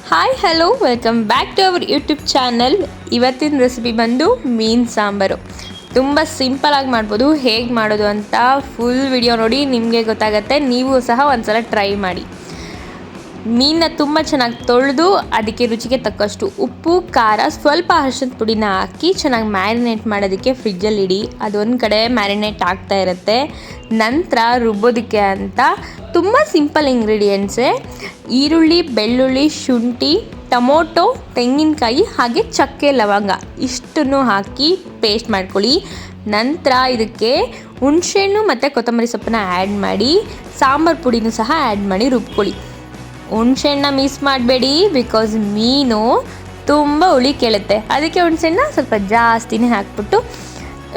Hi hello welcome back to our YouTube channel. ಇವತ್ತಿನ recipe ಬಂದು ಮೀನು ಸಾಂಬಾರು. ತುಂಬ ಸಿಂಪಲಾಗಿ ಮಾಡ್ಬೋದು. ಹೇಗೆ ಮಾಡೋದು ಅಂತ ಫುಲ್ ವಿಡಿಯೋ ನೋಡಿ, ನಿಮಗೆ ಗೊತ್ತಾಗುತ್ತೆ. ನೀವು ಸಹ ಒಂದ್ಸಲ ಟ್ರೈ ಮಾಡಿ. ಮೀನನ್ನ ತುಂಬ ಚೆನ್ನಾಗಿ ತೊಳೆದು ಅದಕ್ಕೆ ರುಚಿಗೆ ತಕ್ಕಷ್ಟು ಉಪ್ಪು, ಖಾರ, ಸ್ವಲ್ಪ ಅರಿಶಿಣದ ಪುಡಿನ ಹಾಕಿ ಚೆನ್ನಾಗಿ ಮ್ಯಾರಿನೇಟ್ ಮಾಡೋದಕ್ಕೆ ಫ್ರಿಜ್ಜಲ್ಲಿ ಇಡಿ. ಅದೊಂದು ಕಡೆ ಮ್ಯಾರಿನೇಟ್ ಆಗ್ತಾ ಇರುತ್ತೆ. ನಂತರ ರುಬ್ಬೋದಕ್ಕೆ ಅಂತ ತುಂಬ ಸಿಂಪಲ್ ಇಂಗ್ರೀಡಿಯೆಂಟ್ಸೇ: ಈರುಳ್ಳಿ, ಬೆಳ್ಳುಳ್ಳಿ, ಶುಂಠಿ, ಟೊಮೊಟೊ, ತೆಂಗಿನಕಾಯಿ, ಹಾಗೆ ಚಕ್ಕೆ, ಲವಂಗ ಇಷ್ಟನ್ನು ಹಾಕಿ ಪೇಸ್ಟ್ ಮಾಡ್ಕೊಳ್ಳಿ. ನಂತರ ಇದಕ್ಕೆ ಹುಣಸೆಹಣ್ಣು ಮತ್ತು ಕೊತ್ತಂಬರಿ ಸೊಪ್ಪನ್ನ ಆ್ಯಡ್ ಮಾಡಿ, ಸಾಂಬಾರು ಪುಡಿನೂ ಸಹ ಆ್ಯಡ್ ಮಾಡಿ ರುಬ್ಕೊಳ್ಳಿ. ಹುಣಸೆಹಣ್ಣ ಮಿಸ್ ಮಾಡಬೇಡಿ, ಬಿಕಾಸ್ ಮೀನು ತುಂಬ ಹುಳಿ ಕೇಳುತ್ತೆ. ಅದಕ್ಕೆ ಹುಣಸೆಹಣ್ಣ ಸ್ವಲ್ಪ ಜಾಸ್ತಿನೇ ಹಾಕ್ಬಿಟ್ಟು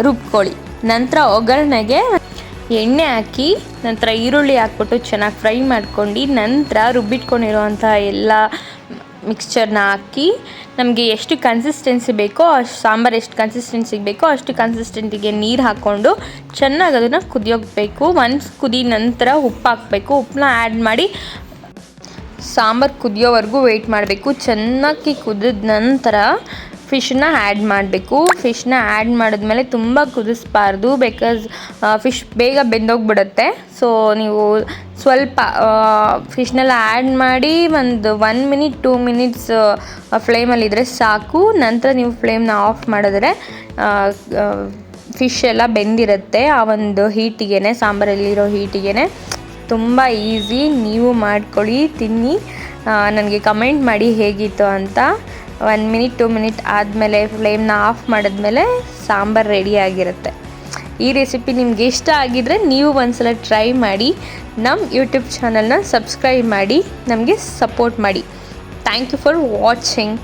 ರುಬ್ಕೊಳ್ಳಿ. ನಂತರ ಒಗ್ಗರಣೆಗೆ ಎಣ್ಣೆ ಹಾಕಿ, ನಂತರ ಈರುಳ್ಳಿ ಹಾಕ್ಬಿಟ್ಟು ಚೆನ್ನಾಗಿ ಫ್ರೈ ಮಾಡ್ಕೊಂಡು, ನಂತರ ರುಬ್ಬಿಟ್ಕೊಂಡಿರೋವಂಥ ಎಲ್ಲ ಮಿಕ್ಸ್ಚರ್ನ ಹಾಕಿ, ನಮಗೆ ಎಷ್ಟು ಕನ್ಸಿಸ್ಟೆನ್ಸಿ ಬೇಕೋ ಅಷ್ಟು, ಸಾಂಬಾರು ಎಷ್ಟು ಕನ್ಸಿಸ್ಟೆನ್ಸಿಗೆ ಬೇಕೋ ಅಷ್ಟು ಕನ್ಸಿಸ್ಟೆಂಟಿಗೆ ನೀರು ಹಾಕ್ಕೊಂಡು ಚೆನ್ನಾಗಿ ಅದನ್ನು ಕುದಿಯೋಗಬೇಕು. ಒಂದು ಕುದಿ ನಂತರ ಉಪ್ಪು ಹಾಕಬೇಕು. ಉಪ್ಪನ್ನ ಆ್ಯಡ್ ಮಾಡಿ ಸಾಂಬಾರು ಕುದಿಯೋವರೆಗೂ ವೆಯ್ಟ್ ಮಾಡಬೇಕು. ಚೆನ್ನಾಗಿ ಕುದಿದ ನಂತರ ಫಿಶನ್ನ ಆ್ಯಡ್ ಮಾಡಬೇಕು. ಫಿಶ್ನ ಆ್ಯಡ್ ಮಾಡಿದ್ಮೇಲೆ ತುಂಬ ಕುದಿಸ್ಬಾರ್ದು, ಬಿಕಾಸ್ ಫಿಶ್ ಬೇಗ ಬೆಂದೋಗ್ಬಿಡುತ್ತೆ. ಸೊ ನೀವು ಸ್ವಲ್ಪ ಫಿಶ್ನೆಲ್ಲ ಆ್ಯಡ್ ಮಾಡಿ ಒಂದು 1 ಮಿನಿಟ್ 2 ಮಿನಿಟ್ಸ್ ಫ್ಲೇಮಲ್ಲಿದ್ದರೆ ಸಾಕು. ನಂತರ ನೀವು ಫ್ಲೇಮ್ನ ಆಫ್ ಮಾಡಿದ್ರೆ ಫಿಶ್ ಎಲ್ಲ ಬೆಂದಿರುತ್ತೆ. ಆ ಒಂದು ಹೀಟಿಗೆ, ಸಾಂಬಾರಲ್ಲಿರೋ ಹೀಟಿಗೆ ತುಂಬ ಈಸಿ. ನೀವು ಮಾಡ್ಕೊಳ್ಳಿ, ತಿನ್ನಿ, ನನಗೆ ಕಮೆಂಟ್ ಮಾಡಿ ಹೇಗಿತ್ತು ಅಂತ. 1 ಮಿನಿಟ್ 2 ಮಿನಿಟ್ ಆದಮೇಲೆ ಫ್ಲೇಮ್ನ ಆಫ್ ಮಾಡಿದ್ಮೇಲೆ ಸಾಂಬಾರು ರೆಡಿಯಾಗಿರುತ್ತೆ. ಈ ರೆಸಿಪಿ ನಿಮಗೆ ಇಷ್ಟ ಆಗಿದ್ದರೆ ನೀವು ಒಂದ್ಸಲ ಟ್ರೈ ಮಾಡಿ. ನಮ್ಮ ಯೂಟ್ಯೂಬ್ ಚಾನಲ್ನ ಸಬ್ಸ್ಕ್ರೈಬ್ ಮಾಡಿ, ನಮಗೆ ಸಪೋರ್ಟ್ ಮಾಡಿ. Thank you for watching.